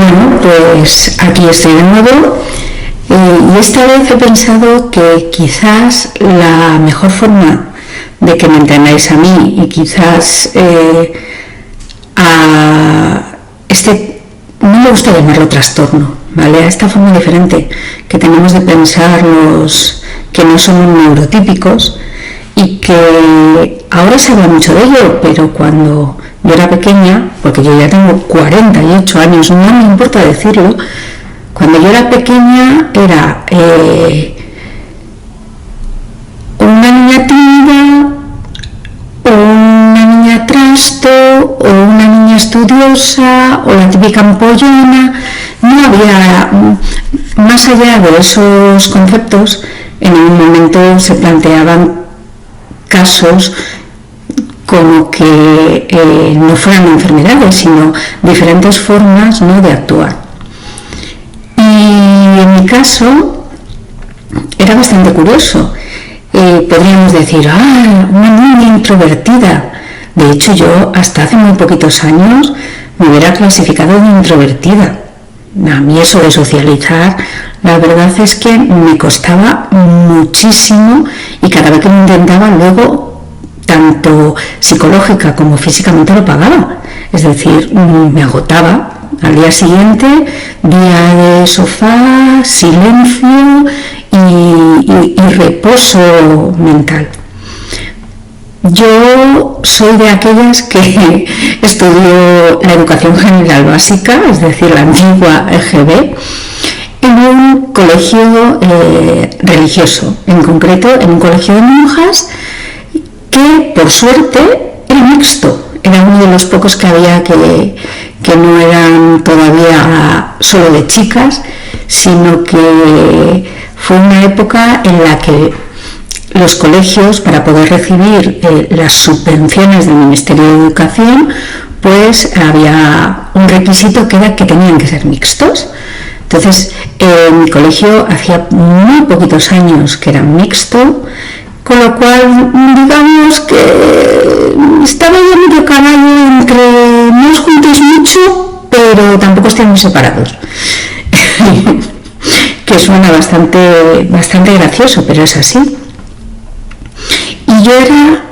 Bueno, pues aquí estoy de nuevo y esta vez he pensado que quizás la mejor forma de que me entendáis a mí y quizás no me gusta llamarlo trastorno, ¿vale? A esta forma diferente que tenemos de pensar los que no somos neurotípicos y que ahora se habla mucho de ello, pero cuando yo era pequeña, porque yo ya tengo 48 años, no me importa decirlo, cuando yo era pequeña era una niña tímida, o una niña trasto, o una niña estudiosa, o la típica ampollona. No había, más allá de esos conceptos, en algún momento se planteaban casos como que no fueran enfermedades, sino diferentes formas, ¿no?, de actuar. Y en mi caso era bastante curioso. Podríamos decir, una niña introvertida. De hecho, yo hasta hace muy poquitos años me hubiera clasificado de introvertida. A mí eso de socializar, la verdad es que me costaba muchísimo y cada vez que lo intentaba luego, tanto psicológica como físicamente, lo pagaba. Es decir, me agotaba. Al día siguiente, día de sofá, silencio y reposo mental. Yo soy de aquellas que estudió la educación general básica, es decir, la antigua EGB, en un colegio religioso, en concreto en un colegio de monjas que por suerte era mixto, era uno de los pocos que había que no eran todavía solo de chicas, sino que fue una época en la que los colegios, para poder recibir las subvenciones del Ministerio de Educación, pues había un requisito que era que tenían que ser mixtos. Entonces, mi colegio hacía muy poquitos años que era mixto, con lo cual, digamos que estaba ya medio caballo entre no os juntéis mucho, pero tampoco estemos separados. Que suena bastante gracioso, pero es así. Y yo era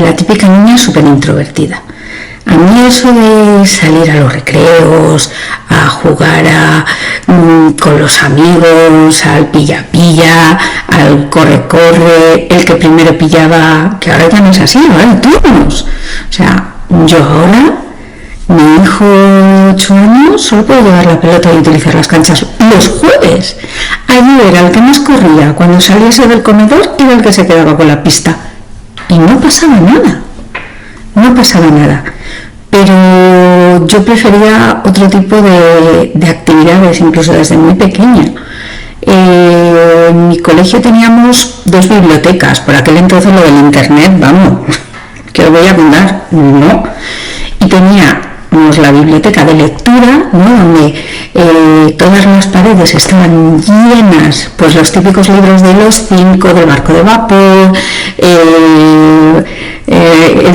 la típica niña súper introvertida. A mí eso de salir a los recreos, a jugar con los amigos, al pilla-pilla, al corre-corre, el que primero pillaba, que ahora ya no es así, ahora hay turnos. O sea, yo ahora, mi hijo de 8 años, solo puedo llevar la pelota y utilizar las canchas los jueves. Ayer era el que más corría, cuando saliese del comedor era el que se quedaba con la pista. Y no pasaba nada. Pero yo prefería otro tipo de actividades, incluso desde muy pequeña. En mi colegio teníamos 2 bibliotecas, por aquel entonces lo del internet, vamos, que os voy a contar, no. Y teníamos la biblioteca de lectura, ¿no?, donde todas las paredes estaban llenas, pues los típicos libros de los 5, del barco de vapor, el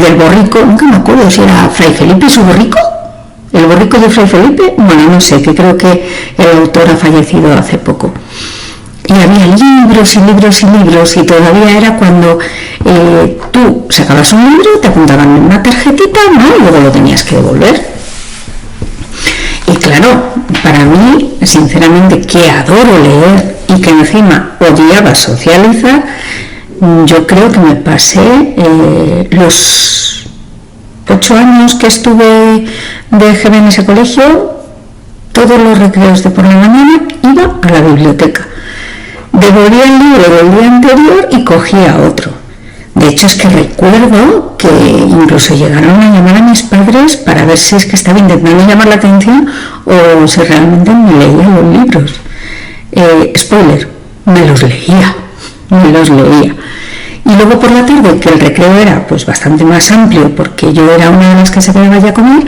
del borrico, nunca me acuerdo si era Fray Felipe y su borrico, el borrico de Fray Felipe, bueno, no sé, que creo que el autor ha fallecido hace poco. Y había libros y libros y libros, y todavía era cuando tú sacabas un libro, te apuntaban en una tarjetita, ¿no?, y luego lo tenías que devolver. Y claro, para mí, sinceramente, que adoro leer y que encima odiaba socializar, yo creo que me pasé los 8 años que estuve de EGB en ese colegio, todos los recreos de por la mañana iba a la biblioteca, devolvía el libro del día anterior y cogía otro. De hecho, es que recuerdo que incluso llegaron a llamar a mis padres para ver si es que estaba intentando llamar la atención o si realmente me leía los libros. Spoiler, me los leía. Y luego por la tarde, que el recreo era pues bastante más amplio, porque yo era una de las que se quedaba ya a comer,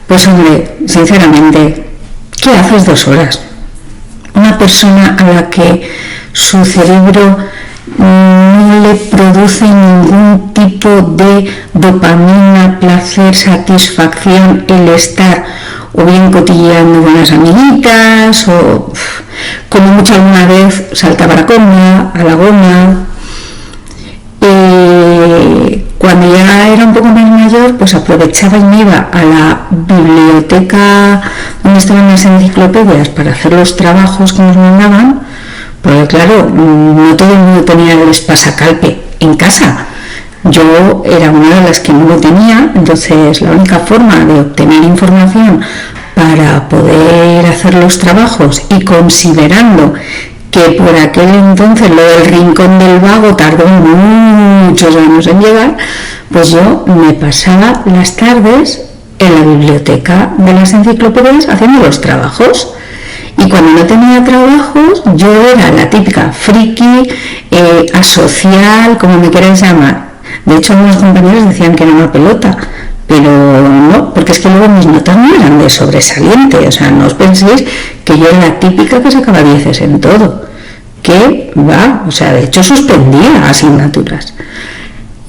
pues hombre, sinceramente, ¿qué haces 2 horas? Una persona a la que su cerebro no le produce ningún tipo de dopamina, placer, satisfacción el estar o bien cotilleando con las amiguitas, o como mucho alguna vez saltaba a la goma. Cuando ya era un poco más mayor, pues aprovechaba y me iba a la biblioteca donde estaban las enciclopedias para hacer los trabajos que nos mandaban, porque claro, no todo el mundo tenía el espasacalpe en casa. Yo era una de las que no lo tenía, entonces la única forma de obtener información para poder hacer los trabajos, y considerando que por aquel entonces lo del rincón del vago tardó muchos años en llegar, pues yo me pasaba las tardes en la biblioteca de las enciclopedias haciendo los trabajos. Y cuando no tenía trabajos, yo era la típica friki, asocial, como me queráis llamar. De hecho, algunos compañeros decían que era una pelota, pero no, porque es que luego mis notas no eran de sobresaliente. O sea, no os penséis que yo era la típica que sacaba 10 en todo, que va, o sea, de hecho suspendía asignaturas.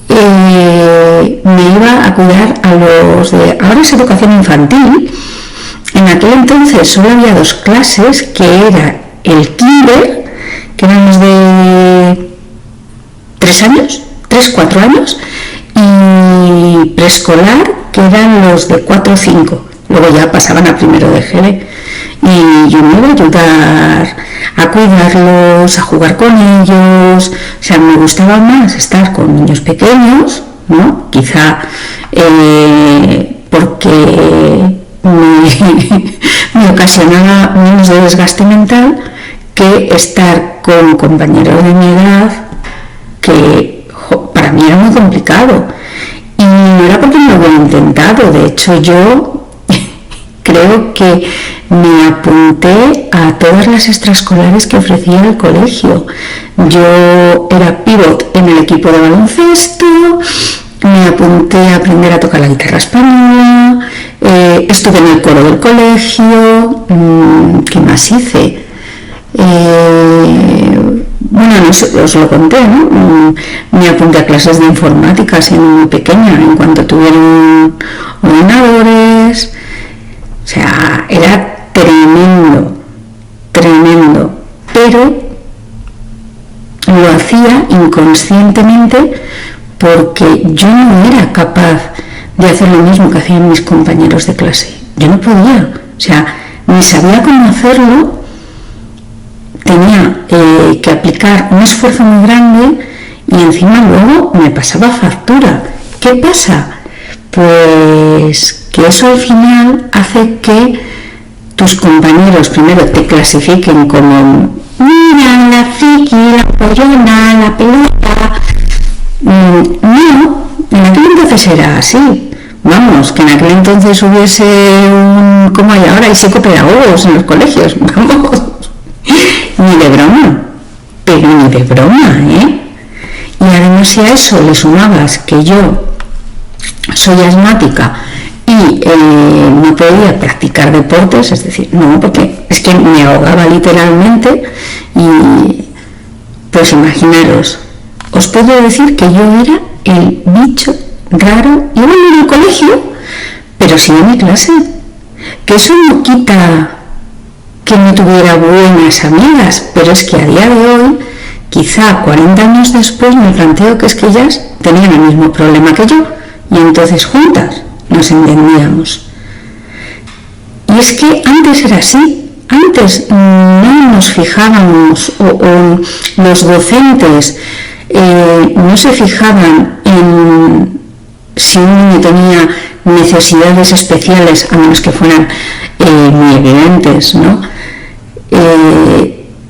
Me iba a cuidar a los de, ahora es educación infantil. En aquel entonces solo había 2 clases, que era el kinder, que eran los de 3-4 años, y preescolar, que eran los de 4 o 5. Luego ya pasaban a primero de GB. Y yo me iba a ayudar a cuidarlos, a jugar con ellos. O sea, me gustaba más estar con niños pequeños, ¿no? Quizá porque me ocasionaba menos de desgaste mental que estar con compañeros de mi edad, que para mí era muy complicado. Y no era porque no lo hubiera intentado. De hecho, yo creo que me apunté a todas las extraescolares que ofrecía el colegio. Yo era pivot en el equipo de baloncesto, me apunté a aprender a tocar la guitarra española, estuve en el coro del colegio. ¿Qué más hice? Bueno, no sé, os lo conté, ¿no? Me apunté a clases de informática siendo muy pequeña, en cuanto tuvieron ordenadores. O sea, era tremendo, pero lo hacía inconscientemente porque yo no era capaz de hacer lo mismo que hacían mis compañeros de clase. Yo no podía, o sea, ni sabía cómo hacerlo, tenía que aplicar un esfuerzo muy grande y encima luego me pasaba factura. ¿Qué pasa? Pues que eso al final hace que tus compañeros primero te clasifiquen como mira, la friki, la pollona, la pelota. No, en aquel entonces era así. Vamos, que en aquel entonces hubiese como hay ahora, hay psicopedagogos en los colegios, vamos, ni de broma, pero ni de broma, ¿eh? Y además, si a eso le sumabas que yo soy asmática y no podía practicar deportes, es decir, no, porque es que me ahogaba literalmente, y pues imaginaros, os puedo decir que yo era el bicho raro, igual en el colegio, pero sí en mi clase, que eso no quita que no tuviera buenas amigas, pero es que a día de hoy, quizá 40 años después, me planteo que es que ellas tenían el mismo problema que yo, y entonces juntas nos entendíamos. Y es que antes era así, antes no nos fijábamos, o los docentes no se fijaban en si un niño tenía necesidades especiales, a menos que fueran muy evidentes, ¿no?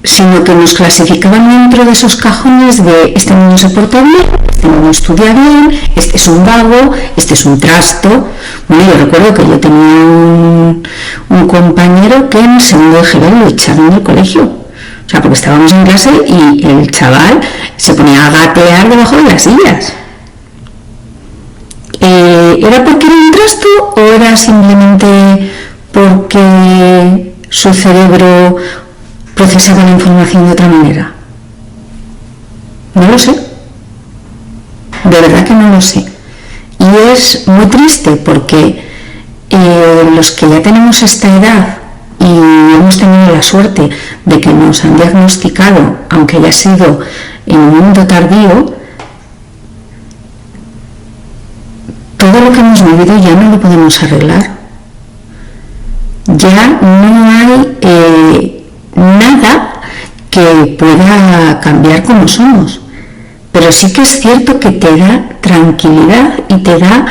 Sino que nos clasificaban dentro de esos cajones de este niño se porta bien, este niño estudia bien, este es un vago, este es un trasto. Bueno, yo recuerdo que yo tenía un compañero que en segundo de GB lo echaron del colegio. O sea, porque estábamos en clase y el chaval se ponía a gatear debajo de las sillas. ¿Era porque era un trasto o era simplemente porque su cerebro procesaba la información de otra manera? No lo sé. De verdad que no lo sé. Y es muy triste porque los que ya tenemos esta edad y hemos tenido la suerte de que nos han diagnosticado, aunque haya sido en un momento tardío, todo lo que hemos vivido ya no lo podemos arreglar. Ya no hay nada que pueda cambiar como somos. Pero sí que es cierto que te da tranquilidad y te da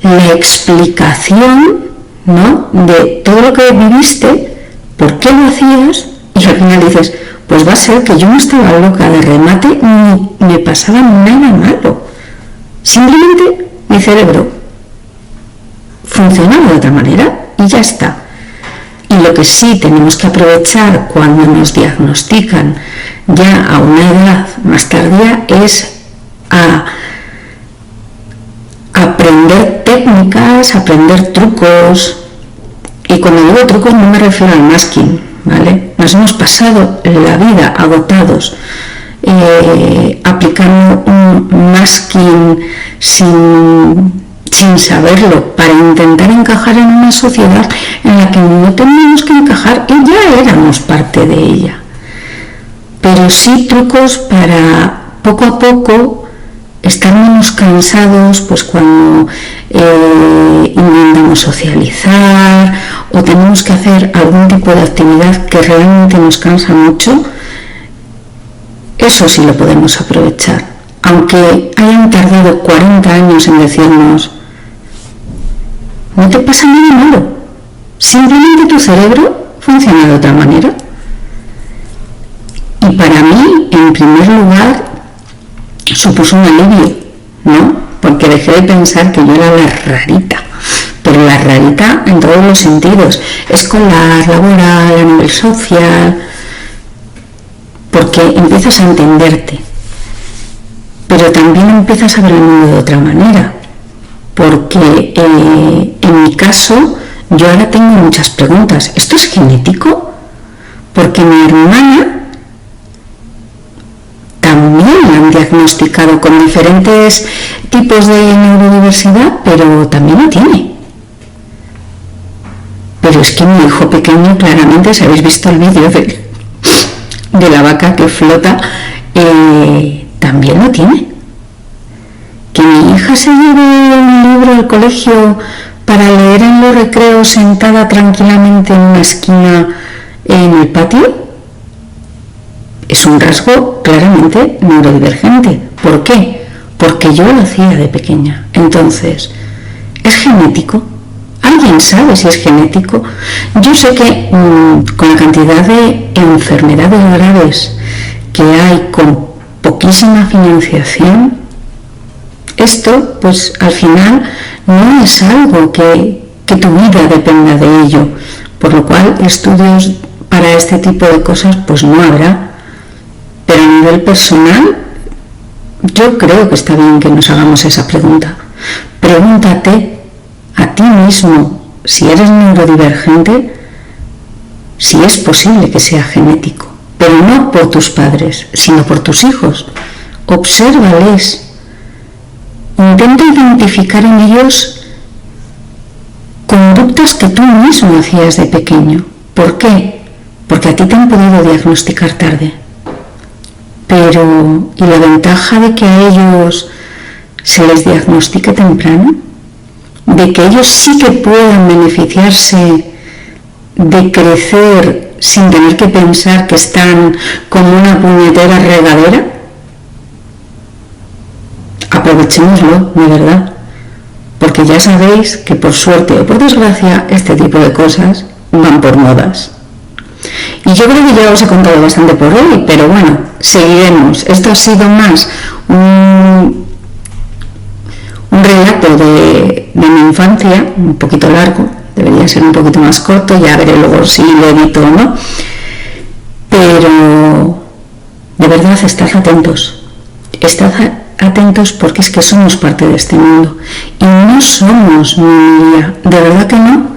la explicación, ¿no?, de todo lo que viviste, por qué lo hacías, y al final dices, pues va a ser que yo no estaba loca de remate ni me pasaba nada malo. Simplemente mi cerebro funcionaba de otra manera y ya está. Y lo que sí tenemos que aprovechar cuando nos diagnostican ya a una edad más tardía es a aprender técnicas, aprender trucos. Y cuando digo trucos no me refiero al masking, ¿vale? Nos hemos pasado la vida agotados aplicando un masking sin saberlo, para intentar encajar en una sociedad en la que no teníamos que encajar y ya éramos parte de ella. Pero sí trucos para poco a poco estar menos cansados, pues cuando intentamos socializar o tenemos que hacer algún tipo de actividad que realmente nos cansa mucho. Eso sí lo podemos aprovechar, aunque hayan tardado 40 años en decirnos, no te pasa nada malo, simplemente tu cerebro funciona de otra manera. Y para mí, en primer lugar, supuso un alivio, ¿no? Porque dejé de pensar que yo era la rarita, pero la rarita en todos los sentidos, escolar, laboral, a nivel social, porque empiezas a entenderte, pero también empiezas a ver el mundo de otra manera, porque en mi caso yo ahora tengo muchas preguntas. ¿Esto es genético? Porque mi hermana también la han diagnosticado con diferentes tipos de neurodiversidad, pero también lo tiene. Pero es que mi hijo pequeño, claramente, si habéis visto el vídeo de la vaca que flota, también lo tiene. Que mi hija se lleve un libro al colegio para leer en los recreos sentada tranquilamente en una esquina en el patio, es un rasgo claramente neurodivergente. ¿Por qué? Porque yo lo hacía de pequeña. Entonces, ¿es genético? ¿Alguien sabe si es genético? Yo sé que con la cantidad de enfermedades graves que hay con poquísima financiación, esto pues al final no es algo que tu vida dependa de ello, por lo cual estudios para este tipo de cosas pues no habrá. Pero a nivel personal, yo creo que está bien que nos hagamos esa pregunta. Pregúntate a ti mismo, si eres neurodivergente, si es posible que sea genético, pero no por tus padres, sino por tus hijos. Obsérvales. Intenta identificar en ellos conductas que tú mismo hacías de pequeño. ¿Por qué? Porque a ti te han podido diagnosticar tarde. Pero, ¿y la ventaja de que a ellos se les diagnostique temprano? De que ellos sí que puedan beneficiarse de crecer sin tener que pensar que están como una puñetera regadera. Aprovechémoslo, de verdad, porque ya sabéis que por suerte o por desgracia este tipo de cosas van por modas. Y yo creo que ya os he contado bastante por hoy, pero bueno, seguiremos. Esto ha sido más un relato de mi infancia, un poquito largo, debería ser un poquito más corto, ya veré luego si lo edito o no. Pero de verdad, estad atentos porque es que somos parte de este mundo y no somos minoría, de verdad que no.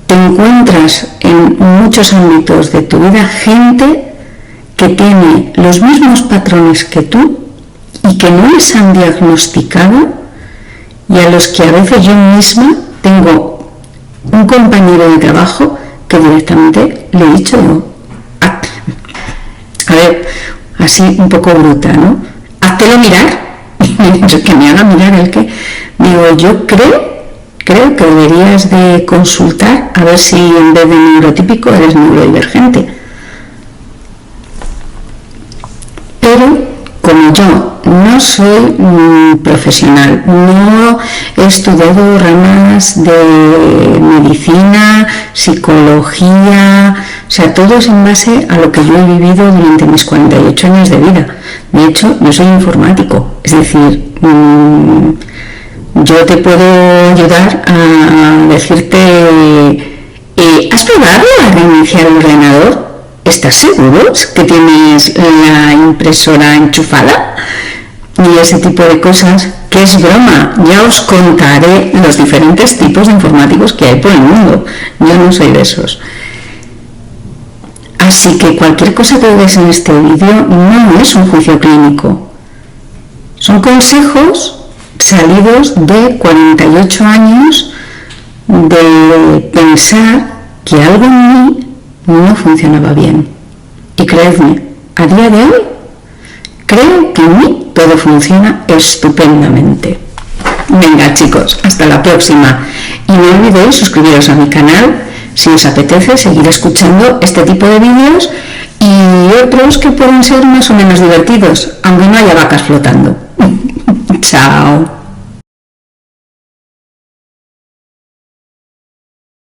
Te encuentras en muchos ámbitos de tu vida gente que tiene los mismos patrones que tú y que no les han diagnosticado y a los que a veces yo misma tengo un compañero de trabajo que directamente le he dicho, a ver, así un poco bruta, ¿no? Háztelo mirar, que me haga mirar el que, digo, yo creo que deberías de consultar a ver si en vez de neurotípico eres neurodivergente. Pero como yo no soy profesional, no he estudiado ramas de medicina, psicología, o sea, todo es en base a lo que yo he vivido durante mis 48 años de vida. De hecho, yo soy informático, es decir, yo te puedo ayudar a decirte, ¿has probado a reiniciar el ordenador? ¿Estás seguro que tienes la impresora enchufada? Y ese tipo de cosas, que es broma. Ya os contaré los diferentes tipos de informáticos que hay por el mundo. Yo no soy de esos. Así que cualquier cosa que veáis en este vídeo no es un juicio clínico. Son consejos salidos de 48 años de pensar que algo en mí no funcionaba bien. Y creedme, a día de hoy, creo que en mí todo funciona estupendamente. Venga chicos, hasta la próxima. Y no olvidéis suscribiros a mi canal si os apetece seguir escuchando este tipo de vídeos y otros que pueden ser más o menos divertidos, aunque no haya vacas flotando. Chao.